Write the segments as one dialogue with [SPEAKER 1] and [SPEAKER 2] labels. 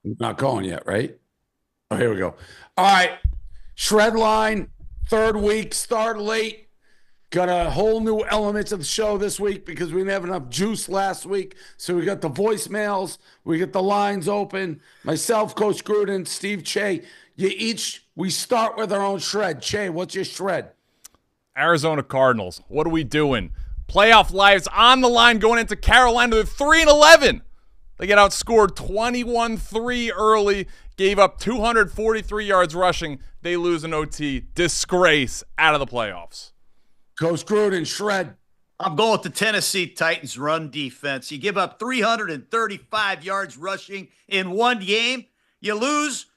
[SPEAKER 1] Not going yet, right? Oh, here we go. All right. Shred line, third week, start late. Got a whole new element of the show this week because we didn't have enough juice last week. So we got the voicemails, we get the lines open. Myself, Coach Gruden, Steve Cheah. We start with our own shred. Cheah, what's your shred?
[SPEAKER 2] Arizona Cardinals. What are we doing? Playoff lives on the line going into Carolina. They're 3-11. They get outscored 21-3 early, gave up 243 yards rushing. They lose an OT. Disgrace, out of the playoffs.
[SPEAKER 1] Coach Gruden, shred.
[SPEAKER 3] I'm going with the Tennessee Titans run defense. You give up 335 yards rushing in one game. You lose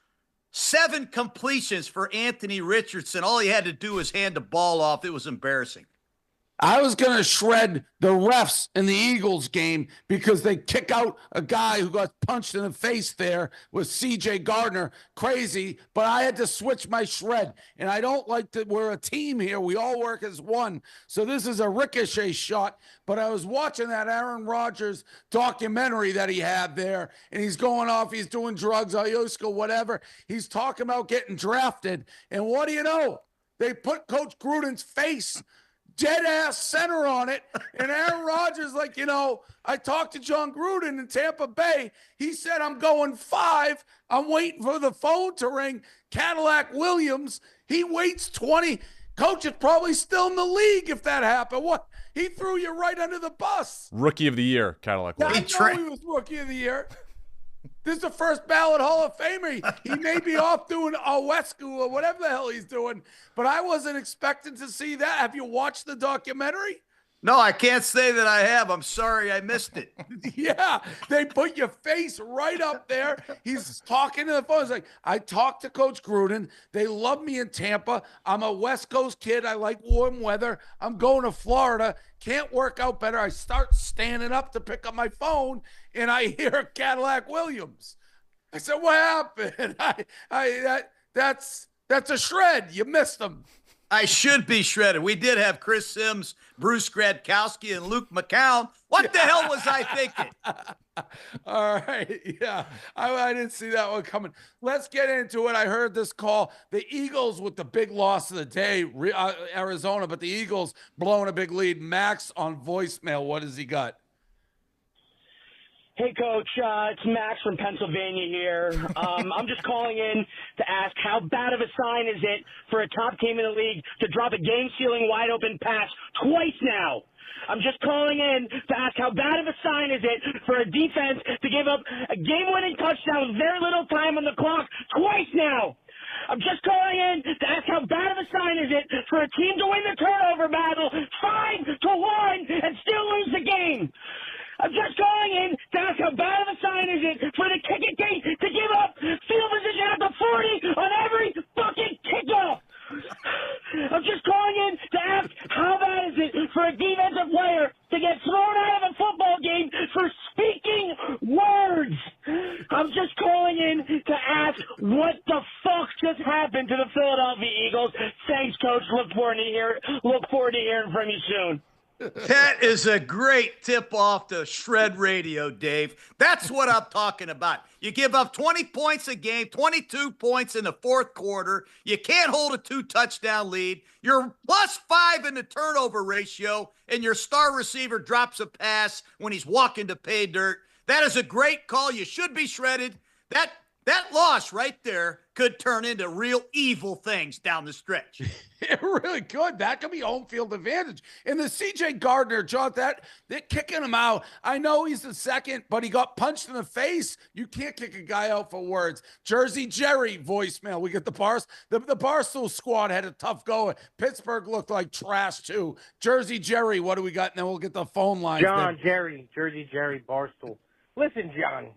[SPEAKER 3] 7 completions for Anthony Richardson. All he had to do was hand the ball off. It was embarrassing.
[SPEAKER 1] I was going to shred the refs in the Eagles game because they kick out a guy who got punched in the face there with C.J. Gardner. Crazy, but I had to switch my shred. And I don't like that we're a team here. We all work as one. So this is a ricochet shot. But I was watching that Aaron Rodgers documentary that he had there, and he's going off. He's doing drugs, ayahuasca, whatever. He's talking about getting drafted. And what do you know? They put Coach Gruden's face dead ass center on it. And Aaron Rodgers, I talked to John Gruden in Tampa Bay. He said, I'm going 5. I'm waiting for the phone to ring. Cadillac Williams, he waits 20. Coach is probably still in the league if that happened. What? He threw you right under the bus.
[SPEAKER 2] Rookie of the year, Cadillac Williams.
[SPEAKER 1] I know he was rookie of the year. This is the first ballot Hall of Famer. He may be off doing a Wescu or whatever the hell he's doing, but I wasn't expecting to see that. Have you watched the documentary?
[SPEAKER 3] No, I can't say that I have. I'm sorry I missed it.
[SPEAKER 1] Yeah, they put your face right up there. He's talking to the phone. He's like, I talked to Coach Gruden. They love me in Tampa. I'm a West Coast kid. I like warm weather. I'm going to Florida. Can't work out better. I start standing up to pick up my phone, and I hear Cadillac Williams. I said, what happened? That's a shred. You missed him.
[SPEAKER 3] I should be shredded. We did have Chris Sims, Bruce Gradkowski, and Luke McCown. What the hell was I thinking?
[SPEAKER 1] All right. Yeah. I didn't see that one coming. Let's get into it. I heard this call. The Eagles with the big loss of the day, Arizona, but the Eagles blowing a big lead. Max on voicemail. What has he got?
[SPEAKER 4] Hey, Coach. It's Max from Pennsylvania here. I'm just calling in to ask how bad of a sign is it for a top team in the league to drop a game-sealing wide-open pass twice now? I'm just calling in to ask how bad of a sign is it for a defense to give up a game-winning touchdown with very little time on the clock twice now? I'm just calling in to ask how bad of a sign is it for a team to win the turnover battle 5-1 and still lose the game? I'm just calling in to ask how bad of a sign is it for the kicking team to give up field position at the 40 on every fucking kickoff. I'm just calling in to ask how bad is it for a defensive player to get thrown out of a football game for speaking words. I'm just calling in to ask what the fuck just happened to the Philadelphia Eagles. Thanks, Coach. Look forward to hearing from you soon.
[SPEAKER 3] That is a great tip off to Shred Radio, Dave. That's what I'm talking about. You give up 20 points a game, 22 points in the fourth quarter. You can't hold a 2-touchdown lead. You're +5 in the turnover ratio, and your star receiver drops a pass when he's walking to pay dirt. That is a great call. You should be shredded. That loss right there could turn into real evil things down the stretch.
[SPEAKER 1] It really could. That could be home field advantage. And the C.J. Gardner, John, they're kicking him out. I know he's the second, but he got punched in the face. You can't kick a guy out for words. Jersey Jerry voicemail. We get the Barstool squad had a tough go. Pittsburgh looked like trash too. Jersey Jerry, what do we got? And then we'll get the phone line.
[SPEAKER 5] John, Jerry, Jersey Jerry, Barstool. Listen, John.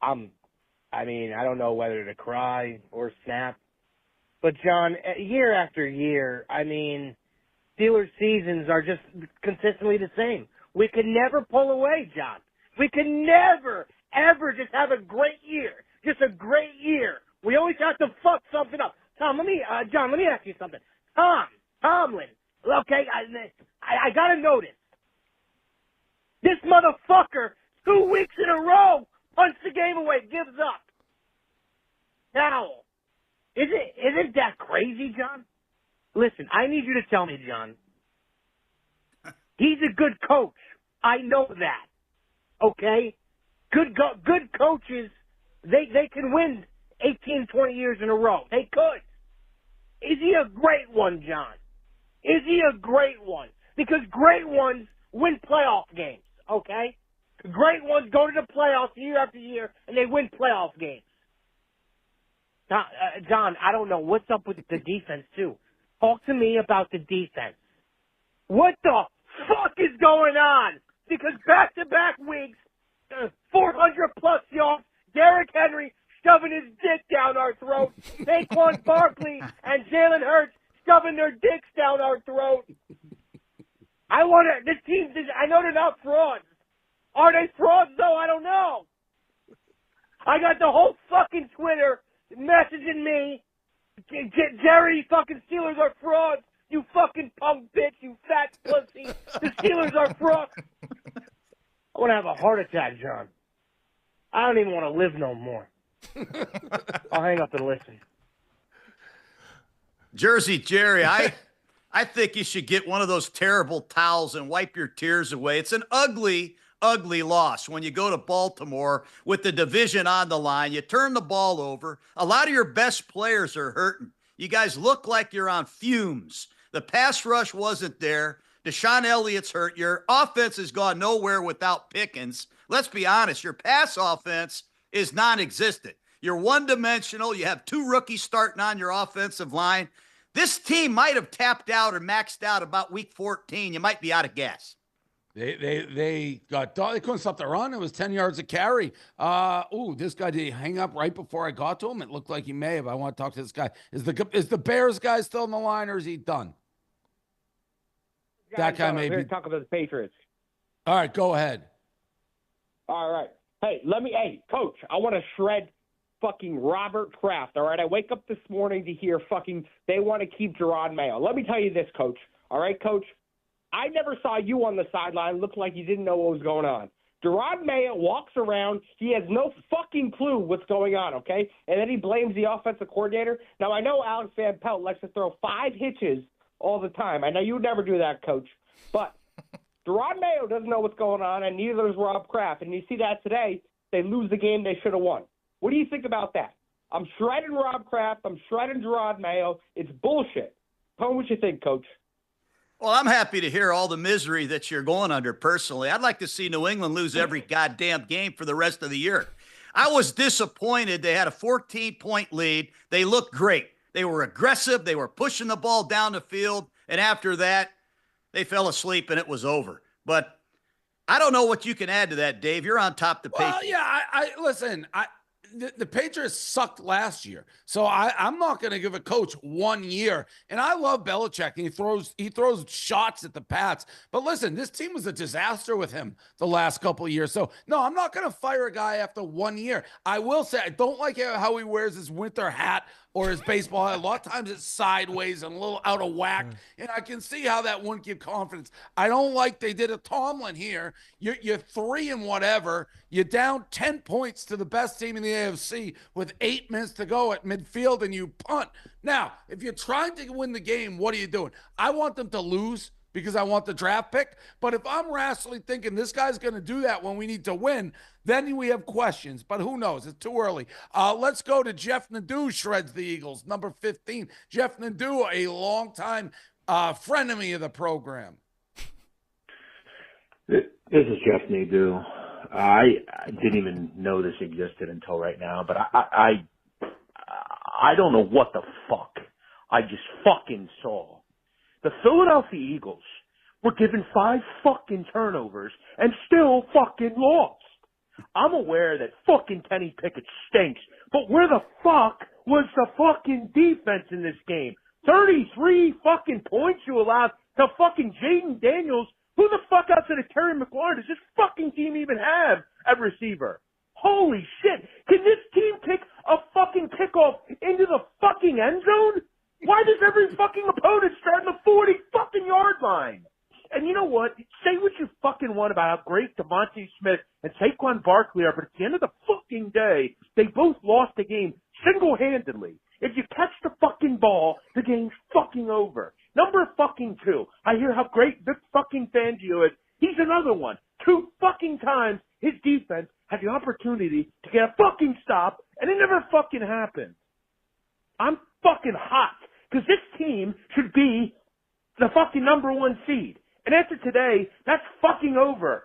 [SPEAKER 5] I don't know whether to cry or snap. But, John, year after year, Steelers seasons are just consistently the same. We can never pull away, John. We can never, ever just have a great year. Just a great year. We always have to fuck something up. John, let me ask you something. Tomlin, okay, I got to notice. This motherfucker 2 weeks in a row, punts the game away, gives up. Now, isn't that crazy, John? Listen, I need you to tell me, John. He's a good coach. I know that. Okay? Good coaches, they can win 18, 20 years in a row. They could. Is he a great one, John? Is he a great one? Because great ones win playoff games, okay? Great ones go to the playoffs year after year, and they win playoff games. John, I don't know. What's up with the defense, too? Talk to me about the defense. What the fuck is going on? Because back-to-back weeks, 400-plus yards, Derrick Henry shoving his dick down our throat, Saquon Barkley and Jalen Hurts shoving their dicks down our throat. I know they're not frauds. Are they frauds, though? I don't know. I got the whole fucking Twitter messaging me, Jerry, fucking Steelers are frauds. You fucking punk bitch, you fat pussy. The Steelers are frauds. I want to have a heart attack, John. I don't even want to live no more. I'll hang up and listen.
[SPEAKER 3] Jersey Jerry, I think you should get one of those terrible towels and wipe your tears away. It's an ugly loss when you go to Baltimore with the division on the line. You turn the ball over. A lot of your best players are hurting. You guys look like you're on fumes. The pass rush wasn't there. Deshaun Elliott's hurt. Your offense has gone nowhere without Pickens. Let's be honest. Your pass offense is non-existent. You're one-dimensional. You have 2 rookies starting on your offensive line. This team might have tapped out or maxed out about week 14. You might be out of gas.
[SPEAKER 1] They couldn't stop the run. It was 10 yards of carry. This guy, did he hang up right before I got to him? It looked like he may have. I want to talk to this guy. Is the Bears guy still on the line, or is he done? That guy may be.
[SPEAKER 6] Talk about the Patriots.
[SPEAKER 1] All right, go ahead.
[SPEAKER 6] All right. Hey, Coach, I want to shred fucking Robert Kraft, all right? I wake up this morning to hear they want to keep Gerard Mayo. Let me tell you this, Coach. All right, Coach? I never saw you on the sideline look like you didn't know what was going on. Gerard Mayo walks around. He has no fucking clue what's going on, okay? And then he blames the offensive coordinator. Now, I know Alex Van Pelt likes to throw 5 hitches all the time. I know you would never do that, Coach. But Gerard Mayo doesn't know what's going on, and neither does Rob Kraft. And you see that today. They lose the game they should have won. What do you think about that? I'm shredding Rob Kraft. I'm shredding Gerard Mayo. It's bullshit. Tell me what you think, Coach.
[SPEAKER 3] Well, I'm happy to hear all the misery that you're going under personally. I'd like to see New England lose every goddamn game for the rest of the year. I was disappointed. They had a 14-point lead. They looked great. They were aggressive. They were pushing the ball down the field. And after that, they fell asleep and it was over. But I don't know what you can add to that, Dave. You're on top of the Patriots.
[SPEAKER 1] Well, yeah, listen, the Patriots sucked last year. So I'm not going to give a coach 1 year. And I love Belichick. And he throws shots at the Pats. But listen, this team was a disaster with him the last couple of years. So, no, I'm not going to fire a guy after 1 year. I will say I don't like how he wears his winter hat or his baseball hat. A lot of times it's sideways and a little out of whack. And I can see how that wouldn't give confidence. I don't like they did a Tomlin here. You're 3 and whatever. You're down 10 points to the best team in the AFC with 8 minutes to go at midfield, and you punt. Now, if you're trying to win the game, what are you doing? I want them to lose because I want the draft pick. But if I'm rationally thinking this guy's going to do that when we need to win, then we have questions. But who knows? It's too early. Let's go to Jeff Nadeau, shreds the Eagles, number 15. Jeff Nadeau, a longtime frenemy of the program.
[SPEAKER 7] This is Jeff Nadeau. I didn't even know this existed until right now, but I don't know what the fuck I just fucking saw. The Philadelphia Eagles were given 5 fucking turnovers and still fucking lost. I'm aware that fucking Kenny Pickett stinks, but where the fuck was the fucking defense in this game? 33 fucking points you allowed to fucking Jaden Daniels. Who the fuck outside of Terry McLaurin does this fucking team even have at receiver? Holy shit. Can this team kick a fucking kickoff into the fucking end zone? Why does every fucking opponent start in the 40 fucking yard line? And you know what? Say what you fucking fucking one about how great DeVonta Smith and Saquon Barkley are, but at the end of the fucking day, they both lost the game single-handedly. If you catch the fucking ball, the game's fucking over. Number fucking 2, I hear how great Vic fucking Fangio is. He's another one. 2 fucking times his defense had the opportunity to get a fucking stop, and it never fucking happened. I'm fucking hot, because this team should be the fucking number 1 seed. And after today, that's fucking over.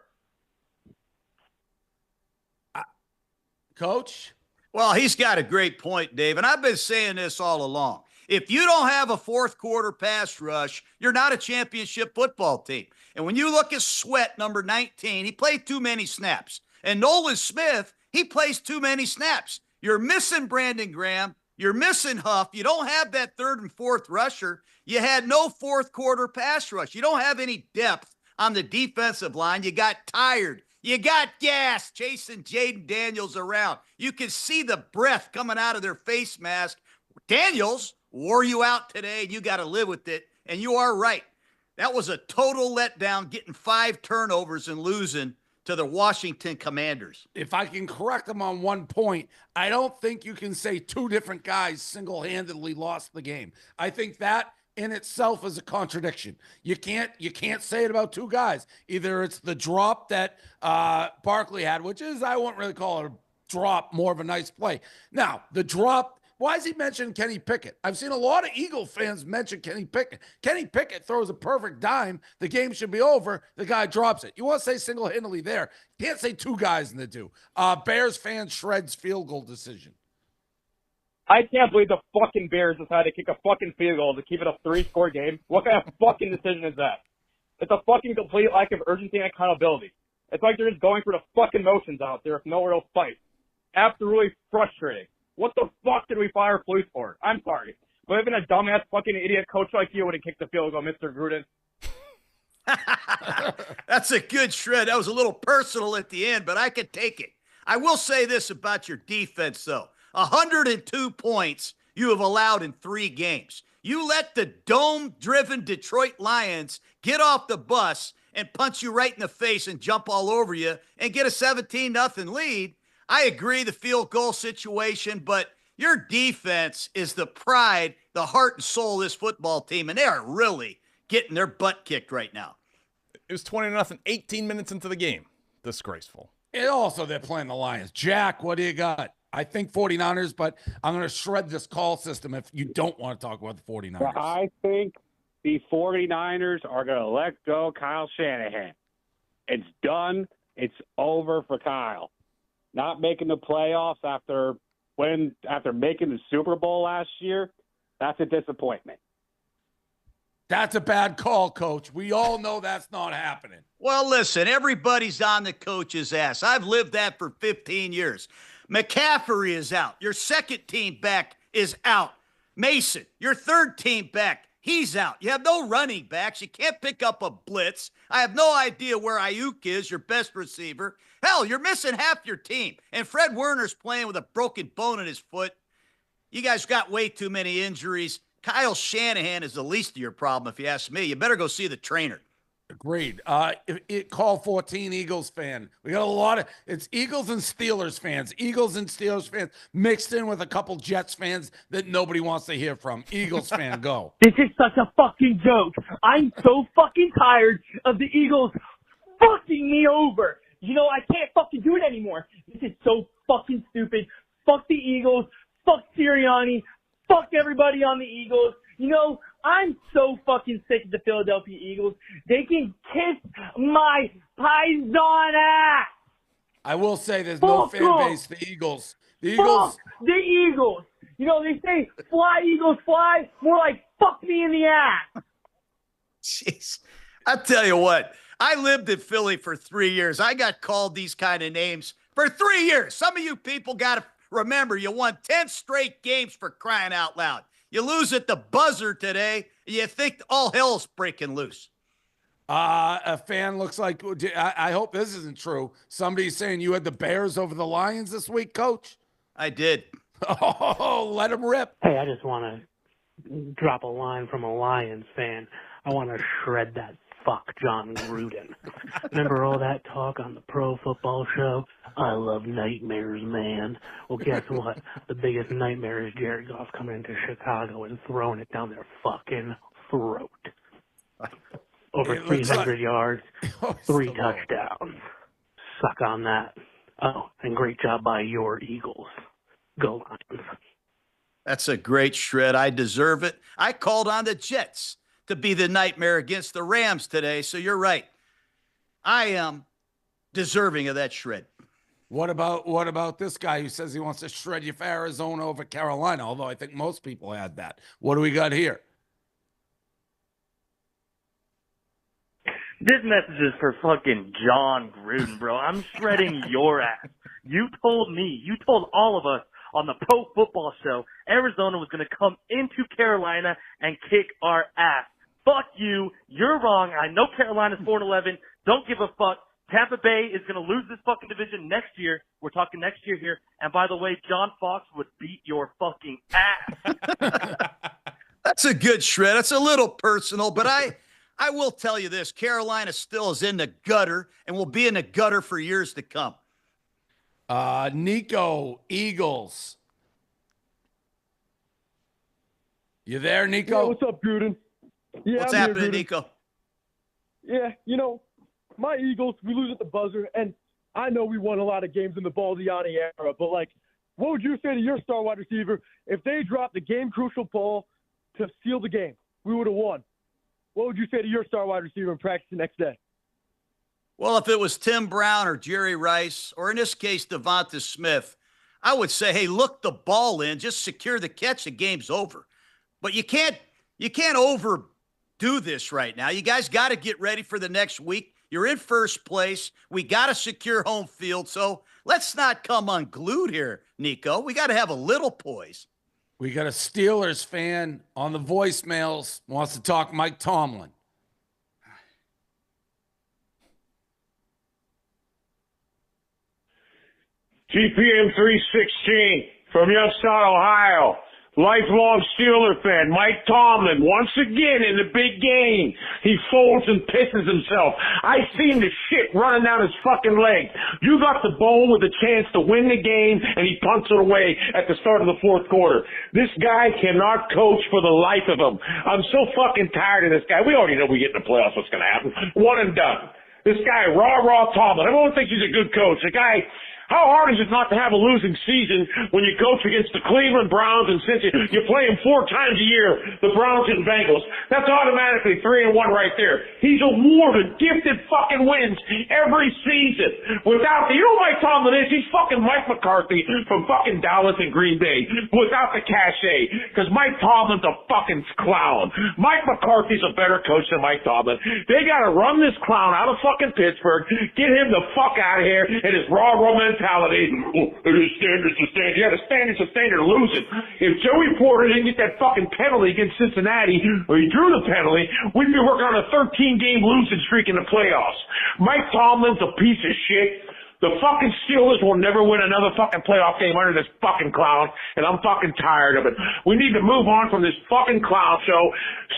[SPEAKER 1] Coach?
[SPEAKER 3] Well, he's got a great point, Dave, and I've been saying this all along. If you don't have a fourth quarter pass rush, you're not a championship football team. And when you look at Sweat, number 19, he played too many snaps. And Nolan Smith, he plays too many snaps. You're missing Brandon Graham. You're missing Huff. You don't have that third and fourth rusher. You had no fourth quarter pass rush. You don't have any depth on the defensive line. You got tired. You got gas chasing Jaden Daniels around. You can see the breath coming out of their face mask. Daniels wore you out today, and you got to live with it. And you are right. That was a total letdown, getting 5 turnovers and losing to the Washington Commanders.
[SPEAKER 1] If I can correct them on one point, I don't think you can say 2 different guys single-handedly lost the game. I think that in itself is a contradiction. You can't say it about 2 guys. Either it's the drop that Barkley had, which is, I won't really call it a drop, more of a nice play. Now, the drop, why is he mentioning Kenny Pickett? I've seen a lot of Eagle fans mention Kenny Pickett. Kenny Pickett throws a perfect dime. The game should be over. The guy drops it. You want to say single-handedly there. Can't say 2 guys in the do. Bears fan shreds field goal decision.
[SPEAKER 8] I can't believe the fucking Bears decided to kick a fucking field goal to keep it a 3-score game. What kind of fucking decision is that? It's a fucking complete lack of urgency and accountability. It's like they're just going through the fucking motions out there with no real fight. Absolutely frustrating. What the fuck did we fire Flus for? I'm sorry. But even a dumbass fucking idiot coach like you would have kicked the field goal, Mr. Gruden.
[SPEAKER 3] That's a good shred. That was a little personal at the end, but I could take it. I will say this about your defense, though. 102 points you have allowed in 3 games. You let the dome-driven Detroit Lions get off the bus and punch you right in the face and jump all over you and get a 17-0 lead. I agree the field goal situation, but your defense is the pride, the heart and soul of this football team, and they are really getting their butt kicked right now.
[SPEAKER 2] It was 20-0, 18 minutes into the game. Disgraceful.
[SPEAKER 1] And also, they're playing the Lions. Jack, what do you got? I think 49ers, but I'm going to shred this call system if you don't want to talk about the 49ers.
[SPEAKER 9] I think the 49ers are going to let go Kyle Shanahan. It's done. It's over for Kyle. Not making the playoffs after making the Super Bowl last year, that's a disappointment.
[SPEAKER 1] That's a bad call, Coach. We all know that's not happening.
[SPEAKER 3] Well, listen, everybody's on the coach's ass. I've lived that for 15 years. McCaffrey is out. Your second team back is out. Mason, your third team back, he's out. You have no running backs. You can't pick up a blitz. I have no idea where Ayuk is, your best receiver. Hell, you're missing half your team. And Fred Warner's playing with a broken bone in his foot. You guys got way too many injuries. Kyle Shanahan is the least of your problem, if you ask me. You better go see the trainer.
[SPEAKER 1] Agreed. Call 14 Eagles fan. We got a lot of, it's Eagles and Steelers fans. Eagles and Steelers fans mixed in with a couple Jets fans that nobody wants to hear from. Eagles fan, go.
[SPEAKER 5] This is such a fucking joke. I'm so fucking tired of the Eagles fucking me over. You know, I can't fucking do it anymore. This is so fucking stupid. Fuck the Eagles. Fuck Sirianni. Fuck everybody on the Eagles. You know, I'm so fucking sick of the Philadelphia Eagles. They can kiss my Paisan ass.
[SPEAKER 1] I will say there's no fan base for the Eagles. The Eagles.
[SPEAKER 5] Fuck the Eagles. You know, they say fly, Eagles, fly. More like fuck me in the ass.
[SPEAKER 3] Jeez. I'll tell you what. I lived in Philly for 3 years. I got called these kind of names for 3 years. Some of you people got to remember you won 10 straight games for crying out loud. You lose at the buzzer today, and you think all hell's breaking loose.
[SPEAKER 1] A fan looks like, I hope this isn't true. Somebody's saying you had the Bears over the Lions this week, Coach?
[SPEAKER 3] I did.
[SPEAKER 1] Oh, let him rip.
[SPEAKER 10] Hey, I just want to drop a line from a Lions fan. I want to shred that fuck John Gruden. Remember all that talk on the Pro Football Show? I love nightmares, man. Well, guess what? The biggest nightmare is Jared Goff coming into Chicago and throwing it down their fucking throat. Over 300 yards, 3 touchdowns. Suck on that. Oh, and great job by your Eagles. Go Lions.
[SPEAKER 3] That's a great shred. I deserve it. I called on the Jets to be the nightmare against the Rams today, so you're right. I am deserving of that shred.
[SPEAKER 1] What about this guy who says he wants to shred you for Arizona over Carolina? Although I think most people had that. What do we got here?
[SPEAKER 11] This message is for fucking John Gruden, bro. I'm shredding your ass. You told all of us on the Pro Football Show Arizona was going to come into Carolina and kick our ass. Fuck you. You're wrong. I know Carolina's 4-11. Don't give a fuck. Tampa Bay is going to lose this fucking division next year. We're talking next year here. And by the way, John Fox would beat your fucking ass.
[SPEAKER 3] That's a good shred. That's a little personal, but I will tell you this. Carolina still is in the gutter and will be in the gutter for years to come.
[SPEAKER 1] Nico, Eagles. You there, Nico?
[SPEAKER 12] Yeah, what's up, Gruden? Yeah,
[SPEAKER 3] what's
[SPEAKER 12] I'm
[SPEAKER 3] happening,
[SPEAKER 12] here,
[SPEAKER 3] Nico?
[SPEAKER 12] Yeah, my Eagles, we lose at the buzzer, and I know we won a lot of games in the Baldiani era, but, what would you say to your star wide receiver if they dropped the game-crucial ball to seal the game? We would have won. What would you say to your star wide receiver in practice the next day?
[SPEAKER 3] Well, if it was Tim Brown or Jerry Rice, or in this case, Devonta Smith, I would say, hey, look the ball in, just secure the catch, the game's over. But you can't overdo this right now. You guys got to get ready for the next week. You're in first place. We got to secure home field. So let's not come unglued here, Nico. We got to have a little poise.
[SPEAKER 1] We got a Steelers fan on the voicemails, wants to talk Mike Tomlin.
[SPEAKER 13] GPM 316 from Youngstown, Ohio. Lifelong Steeler fan, Mike Tomlin, once again in the big game. He folds and pisses himself. I seen the shit running down his fucking leg. You got the ball with a chance to win the game, and he punts it away at the start of the fourth quarter. This guy cannot coach for the life of him. I'm so fucking tired of this guy. We already know we get in the playoffs what's going to happen. One and done. This guy, raw Tomlin. Everyone thinks he's a good coach. The guy... How hard is it not to have a losing season when you coach against the Cleveland Browns and Cincinnati? You play them 4 times a year, the Browns and Bengals. That's automatically 3-1 right there. He's awarded gifted fucking wins every season. Without you know who Mike Tomlin is? He's fucking Mike McCarthy from fucking Dallas and Green Bay without the cachet. Because Mike Tomlin's a fucking clown. Mike McCarthy's a better coach than Mike Tomlin. They gotta run this clown out of fucking Pittsburgh, get him the fuck out of here, and his raw mentality. Oh, it is standards to standard. Yeah, the standards to standard losing. If Joey Porter didn't get that fucking penalty against Cincinnati, or he drew the penalty, we'd be working on a 13-game losing streak in the playoffs. Mike Tomlin's a piece of shit. The fucking Steelers will never win another fucking playoff game under this fucking clown, and I'm fucking tired of it. We need to move on from this fucking clown show.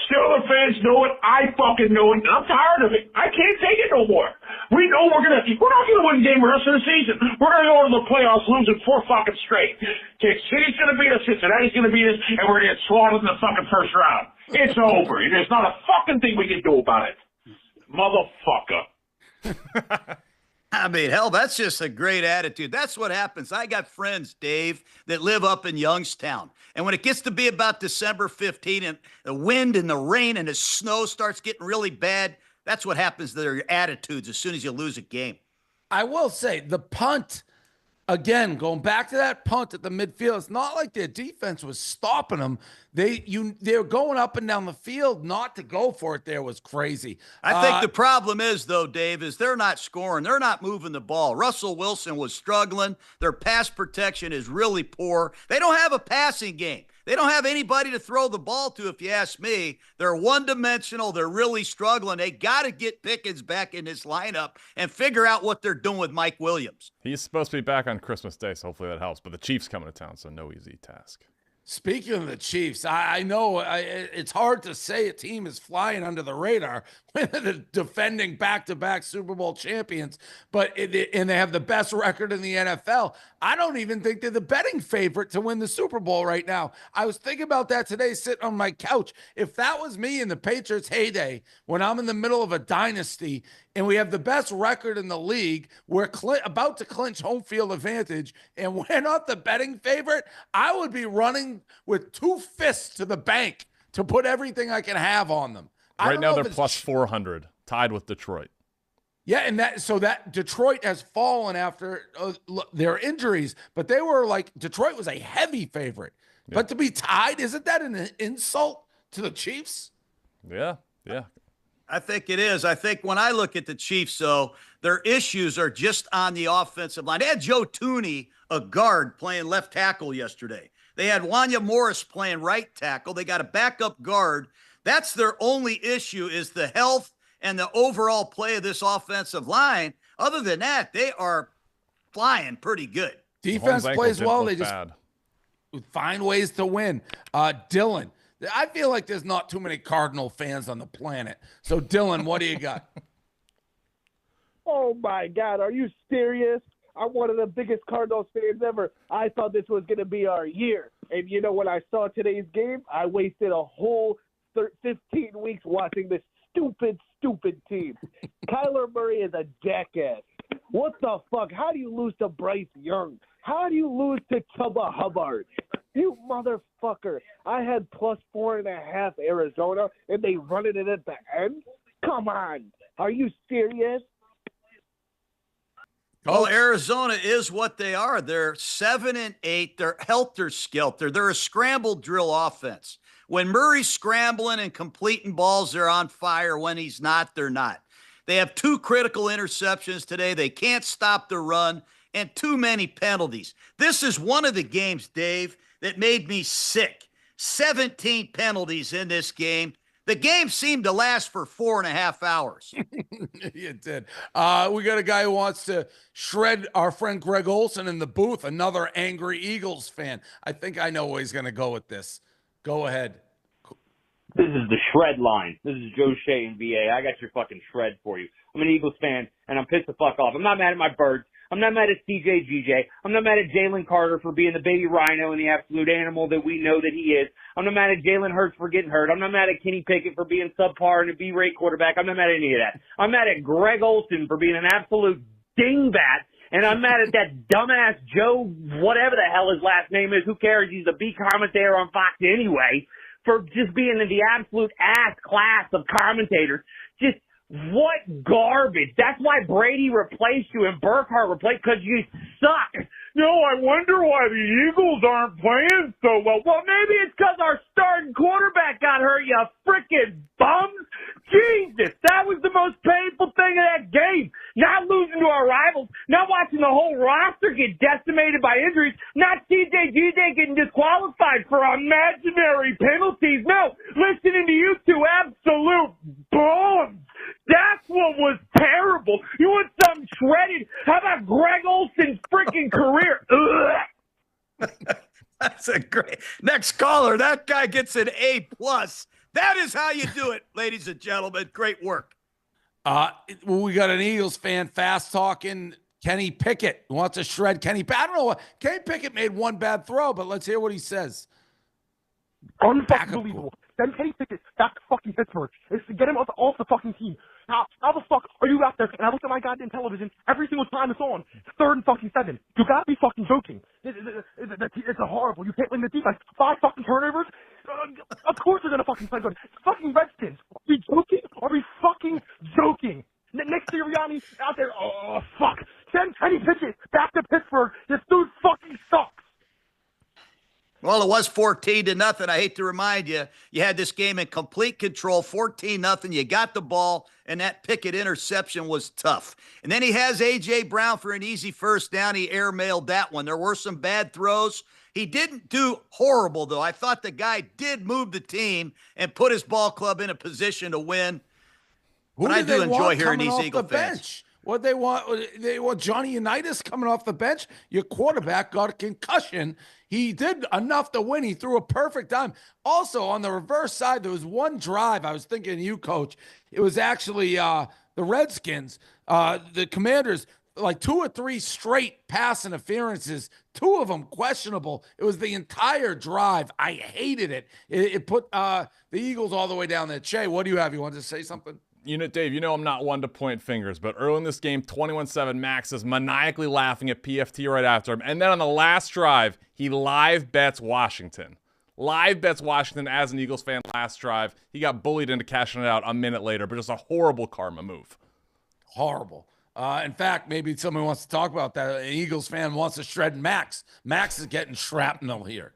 [SPEAKER 13] Steeler fans know it. I fucking know it, and I'm tired of it. I can't take it no more. We know we're not gonna win a game the rest of the season. We're gonna go to the playoffs losing 4 fucking straight. Kansas City's gonna beat us, Cincinnati's gonna beat us, and we're gonna get slaughtered in the fucking first round. It's over. There's not a fucking thing we can do about it. Motherfucker.
[SPEAKER 3] I mean, hell, that's just a great attitude. That's what happens. I got friends, Dave, that live up in Youngstown. And when it gets to be about December 15th and the wind and the rain and the snow starts getting really bad, that's what happens to their attitudes as soon as you lose a game.
[SPEAKER 1] I will say the punt, again, going back to that punt at the midfield, it's not like their defense was stopping them. They're going up and down the field. Not to go for it there was crazy.
[SPEAKER 3] I think the problem is, though, Dave, is they're not scoring. They're not moving the ball. Russell Wilson was struggling. Their pass protection is really poor. They don't have a passing game. They don't have anybody to throw the ball to, if you ask me. They're one-dimensional. They're really struggling. They got to get Pickens back in this lineup and figure out what they're doing with Mike Williams.
[SPEAKER 2] He's supposed to be back on Christmas Day, so hopefully that helps. But the Chiefs coming to town, so no easy task.
[SPEAKER 1] Speaking of the Chiefs, I know it's hard to say a team is flying under the radar when they're defending back-to-back Super Bowl champions, and they have the best record in the NFL. I don't even think they're the betting favorite to win the Super Bowl right now. I was thinking about that today sitting on my couch. If that was me in the Patriots' heyday, when I'm in the middle of a dynasty and we have the best record in the league, we're about to clinch home field advantage, and we're not the betting favorite, I would be running with 2 fists to the bank to put everything I can have on them.
[SPEAKER 2] Right now they're plus 400, tied with Detroit.
[SPEAKER 1] Yeah, and that Detroit has fallen after their injuries, but they were Detroit was a heavy favorite. Yeah. But to be tied, isn't that an insult to the Chiefs?
[SPEAKER 2] Yeah.
[SPEAKER 3] I think it is. I think when I look at the Chiefs, though, their issues are just on the offensive line. They had Joe Tooney, a guard, playing left tackle yesterday. They had Wanya Morris playing right tackle. They got a backup guard. That's their only issue, is the health and the overall play of this offensive line. Other than that, they are flying pretty good.
[SPEAKER 1] Defense plays well. They just find ways to win. Dylan, I feel like there's not too many Cardinal fans on the planet. So, Dylan, what do you got?
[SPEAKER 12] Oh, my God. Are you serious? I'm one of the biggest Cardinals fans ever. I thought this was going to be our year. And, when I saw today's game, I wasted a whole 15 weeks watching this stupid team. Kyler Murray is a jackass. What the fuck? How do you lose to Bryce Young? How do you lose to Chuba Hubbard? You motherfucker. I had plus 4.5 Arizona, and they run it in at the end? Come on. Are you serious?
[SPEAKER 3] Well, Arizona is what they are. They're 7-8. They're helter-skelter. They're a scrambled drill offense. When Murray's scrambling and completing balls, they're on fire. When he's not, they're not. They have 2 critical interceptions today. They can't stop the run, and too many penalties. This is one of the games, Dave, that made me sick. 17 penalties in this game. The game seemed to last for 4.5 hours.
[SPEAKER 1] It did. We got a guy who wants to shred our friend Greg Olson in the booth, another angry Eagles fan. I think I know where he's going to go with this. Go ahead.
[SPEAKER 14] This is the shred line. This is Joe Shea in VA. I got your fucking shred for you. I'm an Eagles fan, and I'm pissed the fuck off. I'm not mad at my birds. I'm not mad at CJ GJ. I'm not mad at Jalen Carter for being the baby rhino and the absolute animal that we know that he is. I'm not mad at Jalen Hurts for getting hurt. I'm not mad at Kenny Pickett for being subpar and a B-rate quarterback. I'm not mad at any of that. I'm mad at Greg Olson for being an absolute dingbat. And I'm mad at that dumbass Joe, whatever the hell his last name is. Who cares? He's a B commentator on Fox anyway, for just being in the absolute ass class of commentators. Just what garbage. That's why Brady replaced you and Burkhardt replaced, because you suck. No, I wonder why the Eagles aren't playing so well. Well, maybe it's because our starting quarterback got hurt, you frickin' bums. Jesus, that was the most painful thing of that game. Not losing to our rivals, not watching the whole roster get decimated by injuries, not CJ GJ getting disqualified for imaginary penalties. No, listening to you two absolute bums. That's what was terrible. You want something shredded? How about Greg Olson's freaking career?
[SPEAKER 3] That's a great. Next caller, that guy gets an A+. That is how you do it, ladies and gentlemen. Great work.
[SPEAKER 1] We got an Eagles fan fast talking. Kenny Pickett wants to shred Kenny. I don't know what Kenny Pickett made one bad throw, but let's hear what he says.
[SPEAKER 12] Unbelievable. Then Kenny Pickett back to fucking Pittsburgh. It's to get him off the fucking team. How the fuck are you out there? And I look at my goddamn television every single time it's on. It's 3rd and fucking 7. You gotta be fucking joking. It's a horrible. You can't win the defense. 5 fucking turnovers. Of course they're gonna fucking play good. It's fucking Redskins. Are we joking? Are we fucking joking? Nick Sirianni out there. Oh fuck. Send Kenny Pickett back to Pittsburgh. This dude fucking sucks.
[SPEAKER 3] Well, it was 14-0. I hate to remind you, you had this game in complete control, 14-0. You got the ball, and that Pickett interception was tough. And then he has A.J. Brown for an easy first down. He airmailed that one. There were some bad throws. He didn't do horrible, though. I thought the guy did move the team and put his ball club in a position to win. But I do enjoy hearing these Eagle fans.
[SPEAKER 1] What they want? They want Johnny Unitas coming off the bench. Your quarterback got a concussion. He did enough to win. He threw a perfect time. Also, on the reverse side, there was one drive. I was thinking of you, Coach. It was actually the Redskins, the Commanders, like 2 or 3 straight pass interferences, 2 of them questionable. It was the entire drive. I hated it. It put the Eagles all the way down there. Cheah, what do you have? You wanted to say something?
[SPEAKER 2] Dave, I'm not one to point fingers, but early in this game, 21-7, Max is maniacally laughing at PFT right after him. And then on the last drive, he live bets Washington. Live bets Washington as an Eagles fan last drive. He got bullied into cashing it out a minute later, but just a horrible karma move.
[SPEAKER 1] Horrible. In fact, maybe somebody wants to talk about that. An Eagles fan wants to shred Max. Max is getting shrapnel here.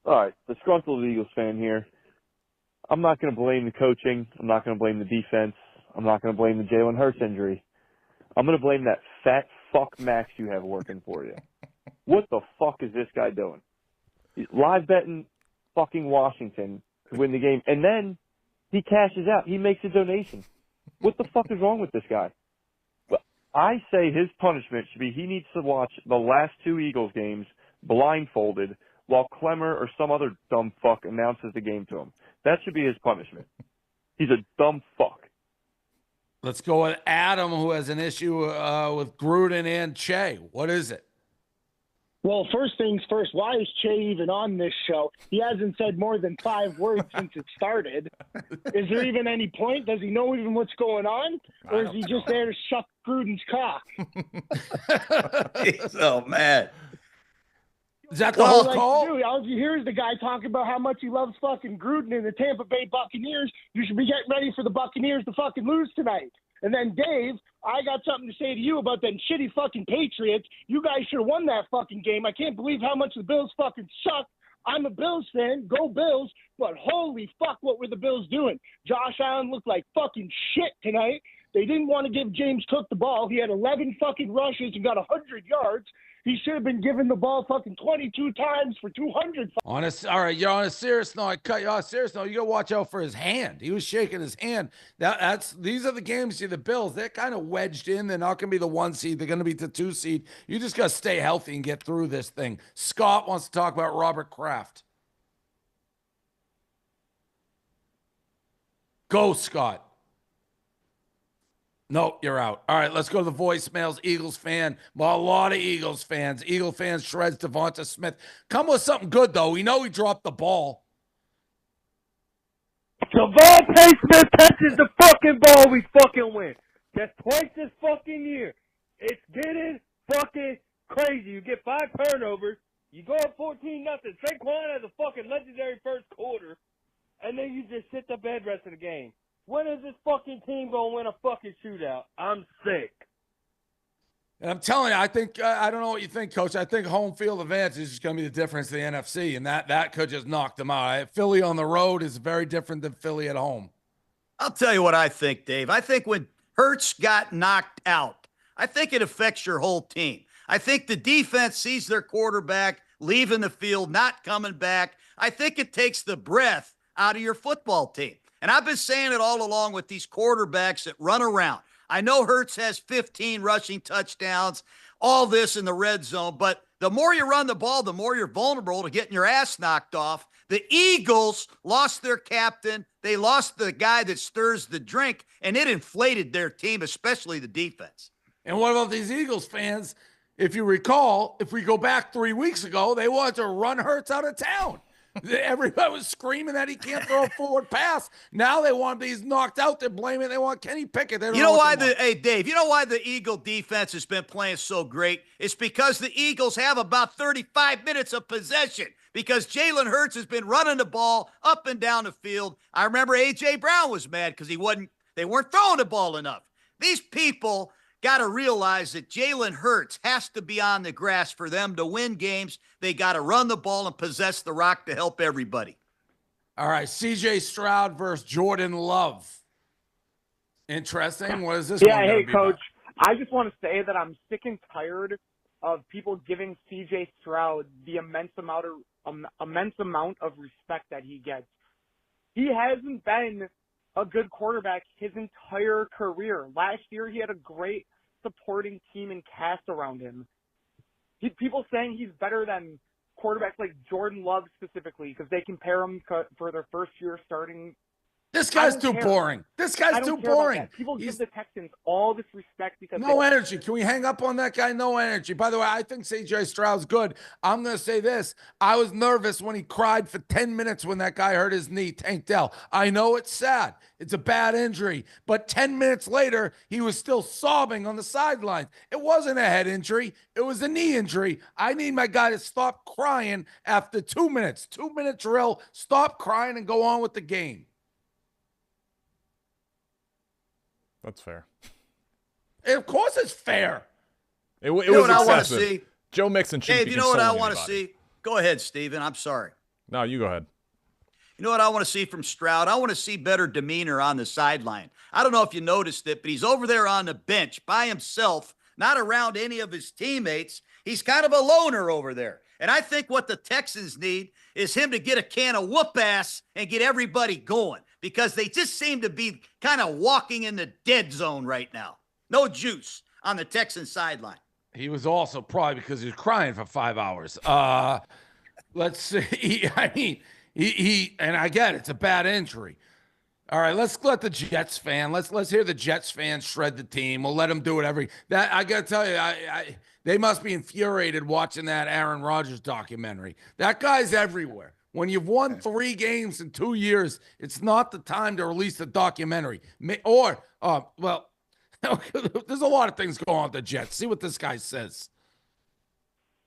[SPEAKER 15] All right, disgruntled Eagles fan here. I'm not going to blame the coaching. I'm not going to blame the defense. I'm not going to blame the Jalen Hurts injury. I'm going to blame that fat fuck Max you have working for you. What the fuck is this guy doing? He's live betting fucking Washington to win the game, and then he cashes out. He makes a donation. What the fuck is wrong with this guy? Well, I say his punishment should be he needs to watch the last 2 Eagles games blindfolded while Clemmer or some other dumb fuck announces the game to him. That should be his punishment. He's a dumb fuck.
[SPEAKER 1] Let's go with Adam, who has an issue with Gruden and Cheah. What is it?
[SPEAKER 16] Well, first things first, why is Cheah even on this show? He hasn't said more than 5 words since it started. Is there even any point? Does he know even what's going on? Or is he just there to suck Gruden's cock?
[SPEAKER 3] He's so mad.
[SPEAKER 1] Is that the whole
[SPEAKER 16] like,
[SPEAKER 1] call?
[SPEAKER 16] Dude, all you hear is the guy talking about how much he loves fucking Gruden and the Tampa Bay Buccaneers. You should be getting ready for the Buccaneers to fucking lose tonight. And then, Dave, I got something to say to you about them shitty fucking Patriots. You guys should have won that fucking game. I can't believe how much the Bills fucking suck. I'm a Bills fan. Go Bills. But holy fuck, what were the Bills doing? Josh Allen looked like fucking shit tonight. They didn't want to give James Cook the ball. He had 11 fucking rushes and got 100 yards. He should have been given the ball fucking 22 times for 200.
[SPEAKER 1] All right, you're on a serious note. I cut you off. Serious note, you got to watch out for his hand. He was shaking his hand. These are the games. See, the Bills, they're kind of wedged in. They're not going to be the 1 seed. They're going to be the 2 seed. You just got to stay healthy and get through this thing. Scott wants to talk about Robert Kraft. Go, Scott. No, you're out. All right, let's go to the voicemails. Eagles fan. Well, a lot of Eagles fans. Eagle fans shreds Devonta Smith. Come with something good, though. We know he dropped the ball.
[SPEAKER 14] Devonta Smith catches the fucking ball, we fucking win. That's twice this fucking year. It's getting fucking crazy. You get 5 turnovers. You go up 14-0. Saquon has a fucking legendary first quarter. And then you just sit the bed rest of the game. When is this fucking team going to win a fucking shootout? I'm sick.
[SPEAKER 1] And I'm telling you, I think, I don't know what you think, Coach. I think home field advantage is going to be the difference in the NFC, and that could just knock them out. Philly on the road is very different than Philly at home.
[SPEAKER 3] I'll tell you what I think, Dave. I think when Hurts got knocked out, I think it affects your whole team. I think the defense sees their quarterback leaving the field, not coming back. I think it takes the breath out of your football team. And I've been saying it all along with these quarterbacks that run around. I know Hurts has 15 rushing touchdowns, all this in the red zone, but the more you run the ball, the more you're vulnerable to getting your ass knocked off. The Eagles lost their captain. They lost the guy that stirs the drink, and it inflated their team, especially the defense.
[SPEAKER 1] And what about these Eagles fans? If you recall, if we go back 3 weeks ago, they wanted to run Hurts out of town. Everybody was screaming that he can't throw a forward pass. Now they want these knocked out. They're blaming. They want Kenny Pickett.
[SPEAKER 3] You know why Dave, you know why the Eagle defense has been playing so great? It's because the Eagles have about 35 minutes of possession because Jalen Hurts has been running the ball up and down the field. I remember A.J. Brown was mad because they weren't throwing the ball enough. These people got to realize that Jalen Hurts has to be on the grass for them to win games. They got to run the ball and possess the rock to help everybody.
[SPEAKER 1] All right, C.J. Stroud versus Jordan Love. Interesting. What is this?
[SPEAKER 8] Yeah, hey, Coach. I just want to say that I'm sick and tired of people giving C.J. Stroud the immense amount of respect that he gets. He hasn't been a good quarterback his entire career. Last year, he had a great supporting team and cast around him. People saying he's better than quarterbacks like Jordan Love specifically because they compare him for their first year starting.
[SPEAKER 1] This guy's too boring. This guy's too boring.
[SPEAKER 8] People give the Texans all this respect because
[SPEAKER 1] no energy. Can we hang up on that guy? No energy. By the way, I think C.J. Stroud's good. I'm going to say this. I was nervous when he cried for 10 minutes when that guy hurt his knee, Tank Dell. I know it's sad. It's a bad injury. But 10 minutes later, he was still sobbing on the sidelines. It wasn't a head injury. It was a knee injury. I need my guy to stop crying after 2 minutes. 2-minute drill. Stop crying and go on with the game.
[SPEAKER 2] That's fair.
[SPEAKER 1] Of course it's fair.
[SPEAKER 2] It was
[SPEAKER 3] what I want to
[SPEAKER 2] excessive.
[SPEAKER 3] see?
[SPEAKER 2] Joe Mixon shouldn't
[SPEAKER 3] Dave,
[SPEAKER 2] be
[SPEAKER 3] you know what I
[SPEAKER 2] consoling
[SPEAKER 3] want to
[SPEAKER 2] anybody.
[SPEAKER 3] see? Go ahead, Steven. I'm sorry.
[SPEAKER 2] No, you go ahead.
[SPEAKER 3] You know what I want to see from Stroud? I want to see better demeanor on the sideline. I don't know if you noticed it, but he's over there on the bench by himself, not around any of his teammates. He's kind of a loner over there. And I think what the Texans need is him to get a can of whoop ass and get everybody going because they just seem to be kind of walking in the dead zone right now. No juice on the Texan sideline.
[SPEAKER 1] He was also probably because he was crying for 5 hours. Let's see. I mean, he and I get it, it's a bad injury. All right, let's let the Jets fan. Let's hear the Jets fan shred the team. We'll let them do whatever. That I gotta tell you, they must be infuriated watching that Aaron Rodgers documentary. That guy's everywhere. When you've won 3 games in 2 years, it's not the time to release the documentary. Well, there's a lot of things going on with the Jets. See what this guy says.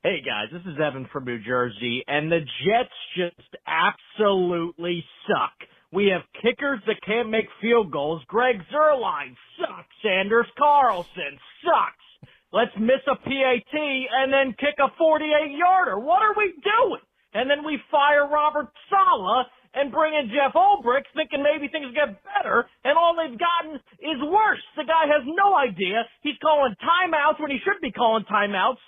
[SPEAKER 17] Hey guys, this is Evan from New Jersey, and the Jets just absolutely suck. We have kickers that can't make field goals. Greg Zuerlein sucks. Anders Carlson sucks. Let's miss a PAT and then kick a 48-yarder. What are we doing? And then we fire Robert Saleh and bring in Jeff Ulbrich thinking maybe things get better, and all they've gotten is worse. The guy has no idea. He's calling timeouts when he should be calling timeouts.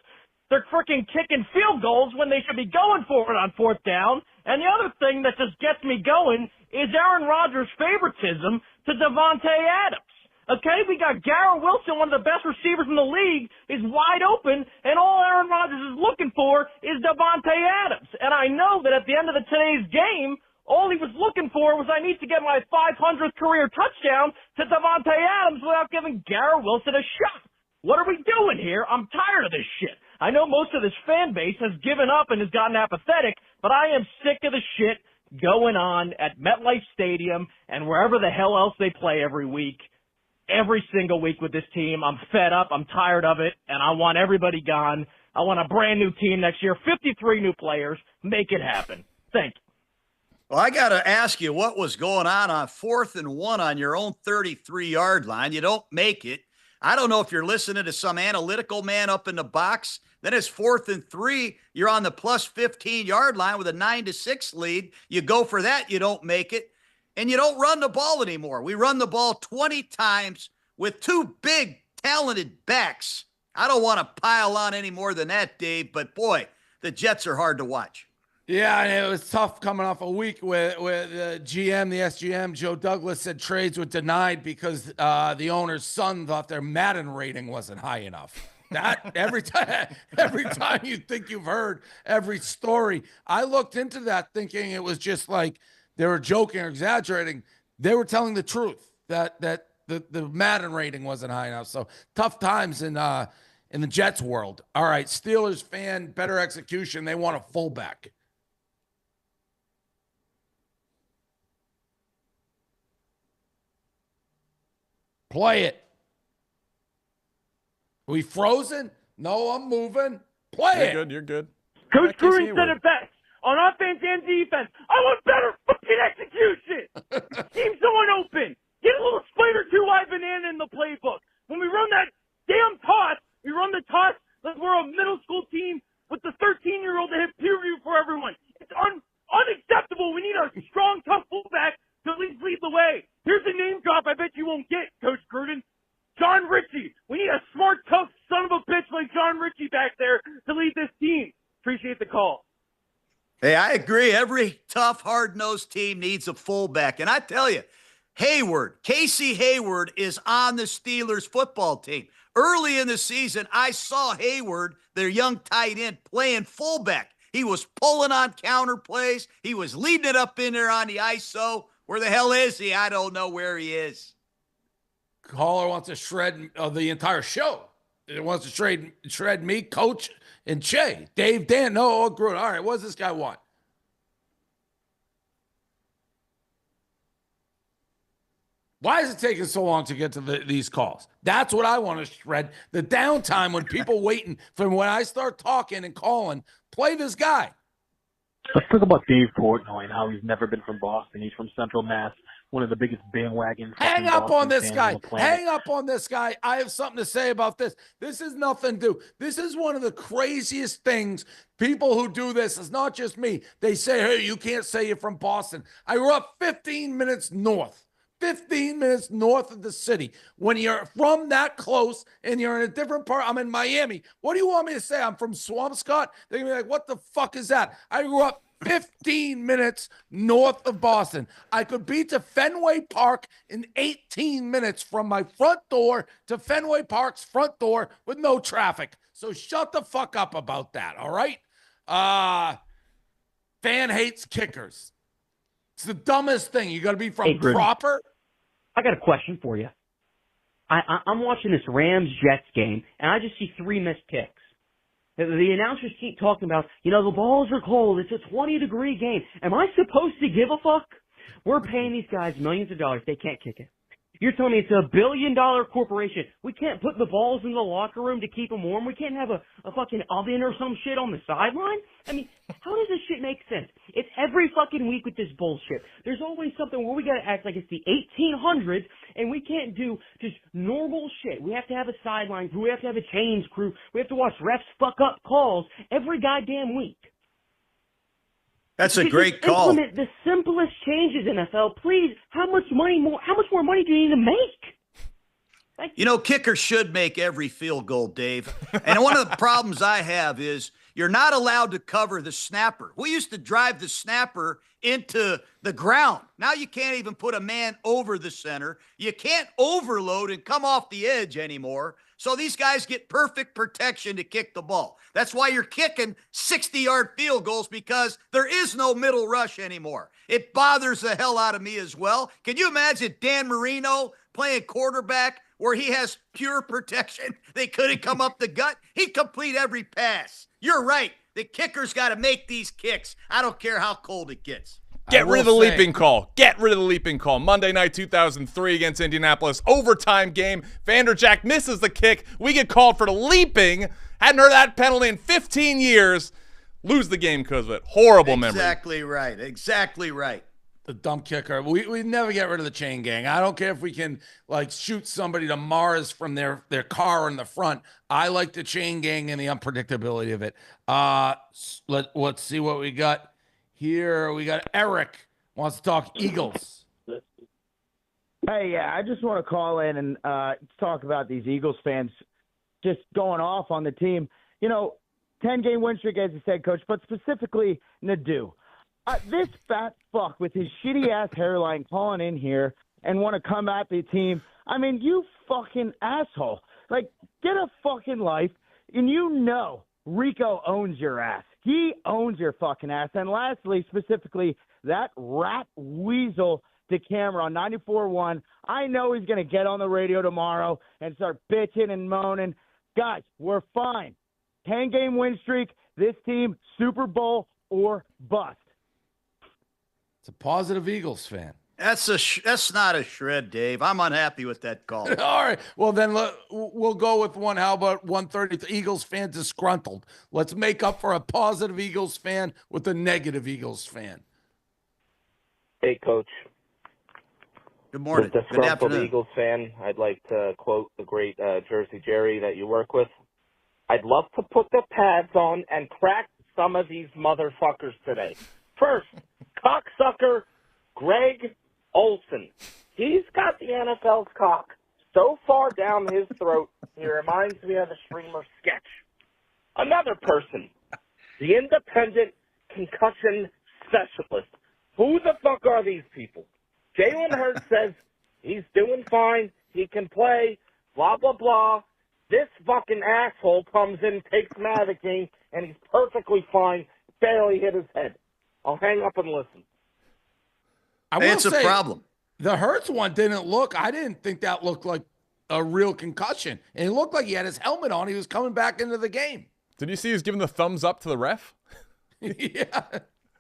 [SPEAKER 17] They're freaking kicking field goals when they should be going for it on 4th down. And the other thing that just gets me going is Aaron Rodgers' favoritism to Davante Adams. Okay, we got Garrett Wilson, one of the best receivers in the league, is wide open, and all Aaron Rodgers is looking for is Davante Adams. And I know that at the end of today's game, all he was looking for was I need to get my 500th career touchdown to Davante Adams without giving Garrett Wilson a shot. What are we doing here? I'm tired of this shit. I know most of this fan base has given up and has gotten apathetic, but I am sick of the shit going on at MetLife Stadium and wherever the hell else they play every week, every single week with this team. I'm fed up. I'm tired of it, and I want everybody gone. I want a brand new team next year, 53 new players. Make it happen. Thank you.
[SPEAKER 3] Well, I got to ask you what was going on 4th and 1 on your own 33-yard line. You don't make it. I don't know if you're listening to some analytical man up in the box. Then it's 4th and 3. You're on the plus 15-yard line with a 9-6 lead. You go for that. You don't make it. And you don't run the ball anymore. We run the ball 20 times with 2 big, talented backs. I don't want to pile on any more than that, Dave, but boy, the Jets are hard to watch.
[SPEAKER 1] Yeah, and it was tough coming off a week with GM, the SGM, Joe Douglas said trades were denied because the owner's son thought their Madden rating wasn't high enough. That every time you think you've heard every story, I looked into that thinking it was just like they were joking or exaggerating. They were telling the truth that the Madden rating wasn't high enough. So tough times in the Jets world. All right, Steelers fan, better execution. They want a fullback. Play it. Are we frozen? No, I'm moving. Play it.
[SPEAKER 2] You're good.
[SPEAKER 8] Coach Gruden said it best. On offense and defense, I want better fucking execution. Teams going open. Get a little split or 2 wide banana in the playbook. When we run that damn toss, we run the toss like we're a middle school team with the 13-year-old to hit peer review for everyone. It's unacceptable. We need a strong, tough fullback to at least lead the way. Here's a name drop I bet you won't get, Coach Gruden. John Ritchie. We need a smart, tough son of a bitch like John Ritchie back there to lead this team. Appreciate the call.
[SPEAKER 3] Hey, I agree. Every tough, hard-nosed team needs a fullback. And I tell you, Casey Hayward is on the Steelers football team. Early in the season, I saw Hayward, their young tight end, playing fullback. He was pulling on counter plays. He was leading it up in there on the ISO. Where the hell is he? I don't know where he is.
[SPEAKER 1] Caller wants to shred the entire show. It wants to shred me, Coach, and Cheah. Dave, Dan, no, Gruden. All right, what does this guy want? Why is it taking so long to get to these calls? That's what I want to shred. The downtime when people waiting for when I start talking and calling, play this guy.
[SPEAKER 18] Let's talk about Dave Portnoy and how he's never been from Boston. He's from Central Mass, one of the biggest bandwagon.
[SPEAKER 1] Hang up
[SPEAKER 18] Boston
[SPEAKER 1] on this
[SPEAKER 18] fans
[SPEAKER 1] guy.
[SPEAKER 18] on the planet.
[SPEAKER 1] Hang up on this guy. I have something to say about this. This is nothing to do. This is one of the craziest things. People who do this, it's not just me. They say, hey, you can't say you're from Boston. I grew up 15 minutes north. 15 minutes north of the city. When you're from that close and you're in a different part, I'm in Miami. What do you want me to say? I'm from Swampscott? They're going to be like, what the fuck is that? I grew up 15 minutes north of Boston. I could be to Fenway Park in 18 minutes from my front door to Fenway Park's front door with no traffic. So shut the fuck up about that, all right? Fan hates kickers. It's the dumbest thing. You got to be from proper.
[SPEAKER 19] I got a question for you. I'm watching this Rams-Jets game, and I just see 3 missed kicks. The announcers keep talking about, the balls are cold. It's a 20-degree game. Am I supposed to give a fuck? We're paying these guys millions of dollars. They can't kick it. You're telling me it's a billion-dollar corporation. We can't put the balls in the locker room to keep them warm. We can't have a fucking oven or some shit on the sideline. I mean, how does this shit make sense? It's every fucking week with this bullshit. There's always something where we got to act like it's the 1800s, and we can't do just normal shit. We have to have a sideline crew. We have to have a chains crew. We have to watch refs fuck up calls every goddamn week.
[SPEAKER 3] That's a great call.
[SPEAKER 19] Implement the simplest changes, NFL. Please, how much more money do you need to make?
[SPEAKER 3] Kickers should make every field goal, Dave. And one of the problems I have is you're not allowed to cover the snapper. We used to drive the snapper into the ground. Now you can't even put a man over the center. You can't overload and come off the edge anymore. So these guys get perfect protection to kick the ball. That's why you're kicking 60-yard field goals, because there is no middle rush anymore. It bothers the hell out of me as well. Can you imagine Dan Marino playing quarterback where he has pure protection? They couldn't come up the gut. He'd complete every pass. You're right. The kicker's got to make these kicks. I don't care how cold it gets.
[SPEAKER 2] Get rid of the leaping call. Get rid of the leaping call. Monday night, 2003 against Indianapolis. Overtime game. Vanderjagt misses the kick. We get called for the leaping. Hadn't heard that penalty in 15 years. Lose the game because of it. Horrible memory.
[SPEAKER 3] Exactly right. Exactly right.
[SPEAKER 1] The dumb kicker. We never get rid of the chain gang. I don't care if we can shoot somebody to Mars from their car in the front. I like the chain gang and the unpredictability of it. Let's see what we got. Here we got Eric wants to talk Eagles.
[SPEAKER 20] Hey, yeah, I just want to call in and talk about these Eagles fans just going off on the team. 10-game win streak, as you said, Coach, but specifically Nadeau. This fat fuck with his shitty-ass hairline calling in here and want to come at the team. I mean, you fucking asshole. Get a fucking life, and Rico owns your ass. He owns your fucking ass. And lastly, specifically, that rat weasel DeCamera on 94.1, I know he's going to get on the radio tomorrow and start bitching and moaning. Guys, we're fine. 10-game win streak. This team, Super Bowl or bust.
[SPEAKER 1] It's a positive Eagles fan.
[SPEAKER 3] That's not a shred, Dave. I'm unhappy with that call.
[SPEAKER 1] All right. Well, then we'll go with one. How about 130? The Eagles fan disgruntled. Let's make up for a positive Eagles fan with a negative Eagles fan.
[SPEAKER 21] Hey, Coach.
[SPEAKER 3] Good morning.
[SPEAKER 21] As a disgruntled Eagles fan, I'd like to quote the great Jersey Jerry that you work with. I'd love to put the pads on and crack some of these motherfuckers today. First, cocksucker Greg Olson. He's got the NFL's cock so far down his throat, he reminds me of the Streamer sketch. Another person, the independent concussion specialist. Who the fuck are these people? Jalen Hurts says he's doing fine, he can play, blah, blah, blah. This fucking asshole comes in, takes him out of the game, and he's perfectly fine, barely hit his head. I'll hang up and listen.
[SPEAKER 3] It's a problem.
[SPEAKER 1] The Hurts one I didn't think that looked like a real concussion. And it looked like he had his helmet on. He was coming back into the game.
[SPEAKER 2] Did you see he was giving the thumbs up to the ref?
[SPEAKER 1] Yeah.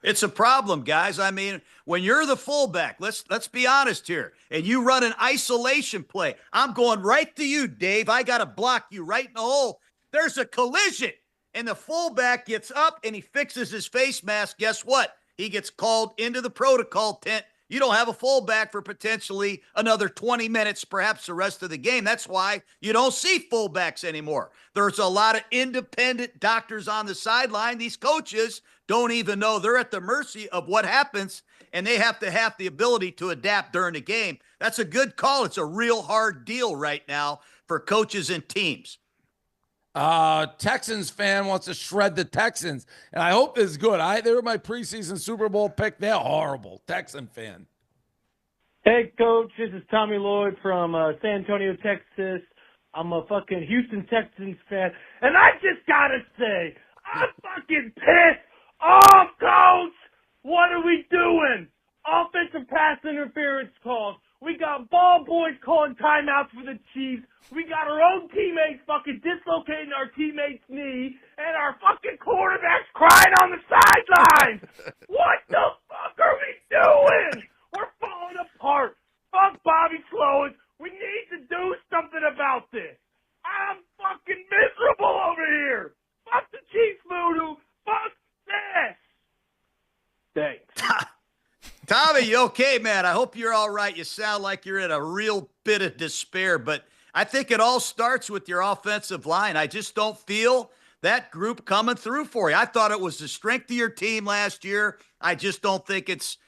[SPEAKER 3] It's a problem, guys. I mean, when you're the fullback, let's be honest here, and you run an isolation play, I'm going right to you, Dave. I got to block you right in the hole. There's a collision, and the fullback gets up, and he fixes his face mask. Guess what? He gets called into the protocol tent. You don't have a fullback for potentially another 20 minutes, perhaps the rest of the game. That's why you don't see fullbacks anymore. There's a lot of independent doctors on the sideline. These coaches don't even know. They're at the mercy of what happens, and they have to have the ability to adapt during the game. That's a good call. It's a real hard deal right now for coaches and teams.
[SPEAKER 1] Texans fan wants to shred the Texans, and I hope this is good. They were my preseason Super Bowl pick. They're horrible. Texan fan.
[SPEAKER 4] Hey, Coach, this is Tommy Lloyd from San Antonio, Texas. I'm a fucking Houston Texans fan, and I just gotta say, I'm fucking pissed off, Coach! What are we doing? Offensive pass interference calls. We got ball boys calling timeouts for the Chiefs. We got our own teammates fucking dislocating our teammates' knee, and our fucking quarterback's crying on the sidelines. What the fuck are we doing? We're falling apart. Fuck Bobby Sloan. We need to do something about this. I'm fucking miserable over here. Fuck the Chiefs voodoo. Fuck this. Thanks.
[SPEAKER 3] Tommy, you okay, man? I hope you're all right. You sound like you're in a real bit of despair, but I think it all starts with your offensive line. I just don't feel that group coming through for you. I thought it was the strength of your team last year. I just don't think it's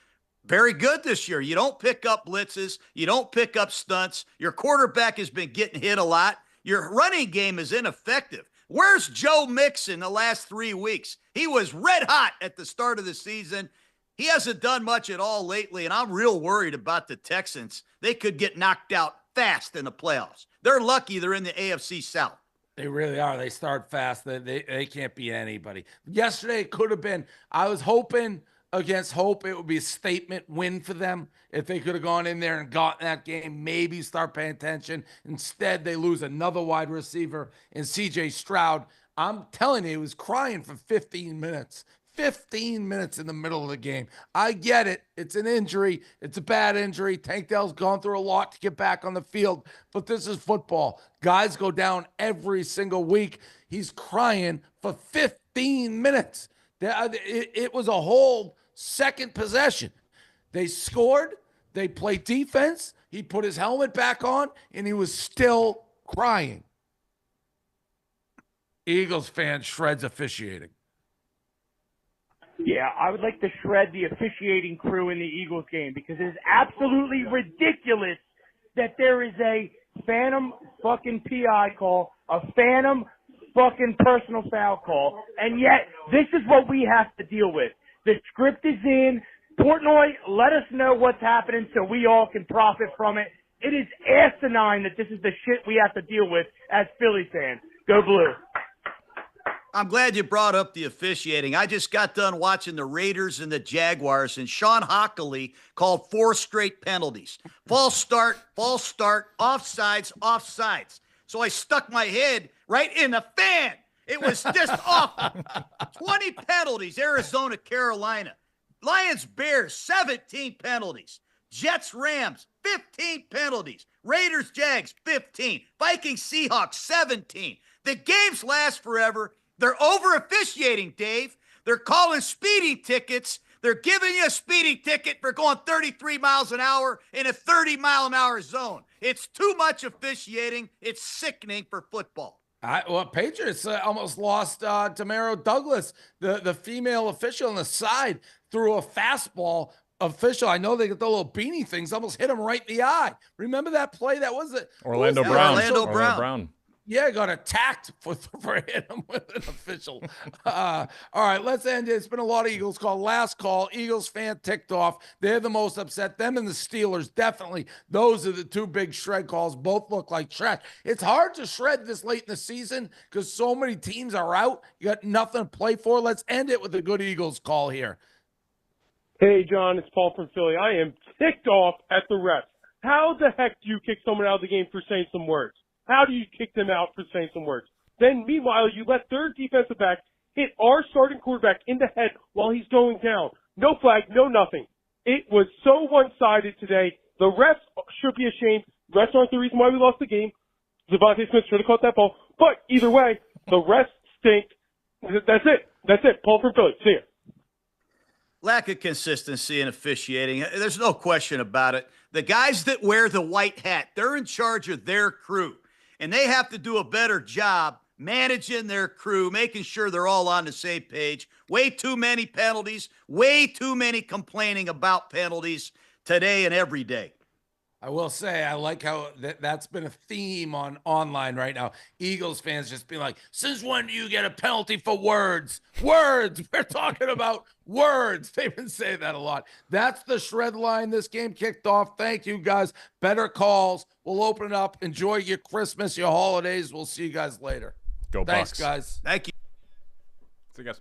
[SPEAKER 3] very good this year. You don't pick up blitzes. You don't pick up stunts. Your quarterback has been getting hit a lot. Your running game is ineffective. Where's Joe Mixon the last 3 weeks? He was red hot at the start of the season. He hasn't done much at all lately, and I'm real worried about the Texans. They could get knocked out fast in the playoffs. They're lucky they're in the AFC South.
[SPEAKER 1] They really are. They start fast. They can't beat anybody. Yesterday, it could have been, I was hoping against hope it would be a statement win for them. If they could have gone in there and gotten that game, maybe start paying attention. Instead, they lose another wide receiver in C.J. Stroud. I'm telling you, he was crying for 15 minutes. 15 minutes in the middle of the game. I get it. It's an injury. It's a bad injury. Tank Dell's gone through a lot to get back on the field, but this is football. Guys go down every single week. He's crying for 15 minutes. It was a whole second possession. They scored. They played defense. He put his helmet back on, and he was still crying. Eagles fan shreds officiating.
[SPEAKER 4] Yeah, I would like to shred the officiating crew in the Eagles game because it is absolutely ridiculous that there is a phantom fucking PI call, a phantom fucking personal foul call, and yet this is what we have to deal with. The script is in. Portnoy, let us know what's happening so we all can profit from it. It is asinine that this is the shit we have to deal with as Philly fans. Go Blue.
[SPEAKER 3] I'm glad you brought up the officiating. I just got done watching the Raiders and the Jaguars, and Sean Hockley called 4 straight penalties. False start, offsides, offsides. So I stuck my head right in the fan. It was just awful. 20 penalties, Arizona, Carolina. Lions, Bears, 17 penalties. Jets, Rams, 15 penalties. Raiders, Jags, 15. Vikings, Seahawks, 17. The games last forever. They're over officiating, Dave. They're calling speeding tickets. They're giving you a speeding ticket for going 33 miles an hour in a 30-mile-an-hour zone. It's too much officiating. It's sickening for football.
[SPEAKER 1] Patriots almost lost Tamaro Douglas, the female official on the side, threw a fastball official. I know they get the little beanie things, almost hit him right in the eye. Remember that play? That was it.
[SPEAKER 2] Orlando Brown.
[SPEAKER 1] Yeah, got attacked for hitting him with an official. All right, let's end it. It's been a lot of Eagles call. Last call, Eagles fan ticked off. They're the most upset. Them and the Steelers, definitely. Those are the two big shred calls. Both look like shred. It's hard to shred this late in the season because so many teams are out. You got nothing to play for. Let's end it with a good Eagles call here.
[SPEAKER 12] Hey, John, it's Paul from Philly. I am ticked off at the refs. How the heck do you kick someone out of the game for saying some words? How do you kick them out for saying some words? Then, meanwhile, you let their defensive back hit our starting quarterback in the head while he's going down. No flag, no nothing. It was so one-sided today. The refs should be ashamed. Refs aren't the reason why we lost the game. Devontae Smith should have caught that ball. But either way, the refs stink. That's it. That's it. Paul from Philly. See ya.
[SPEAKER 3] Lack of consistency in officiating. There's no question about it. The guys that wear the white hat, they're in charge of their crew. And they have to do a better job managing their crew, making sure they're all on the same page. Way too many penalties, way too many complaining about penalties today and every day.
[SPEAKER 1] I will say, I like how that's been a theme on online right now. Eagles fans just being like, since when do you get a penalty for words? Words! We're talking about words. They've been saying that a lot. That's the shred line. This game kicked off. Thank you, guys. Better calls. We'll open it up. Enjoy your Christmas, your holidays. We'll see you guys later.
[SPEAKER 2] Go
[SPEAKER 1] Thanks,
[SPEAKER 2] Bucks.
[SPEAKER 1] guys.
[SPEAKER 3] Thank you.
[SPEAKER 2] See you guys.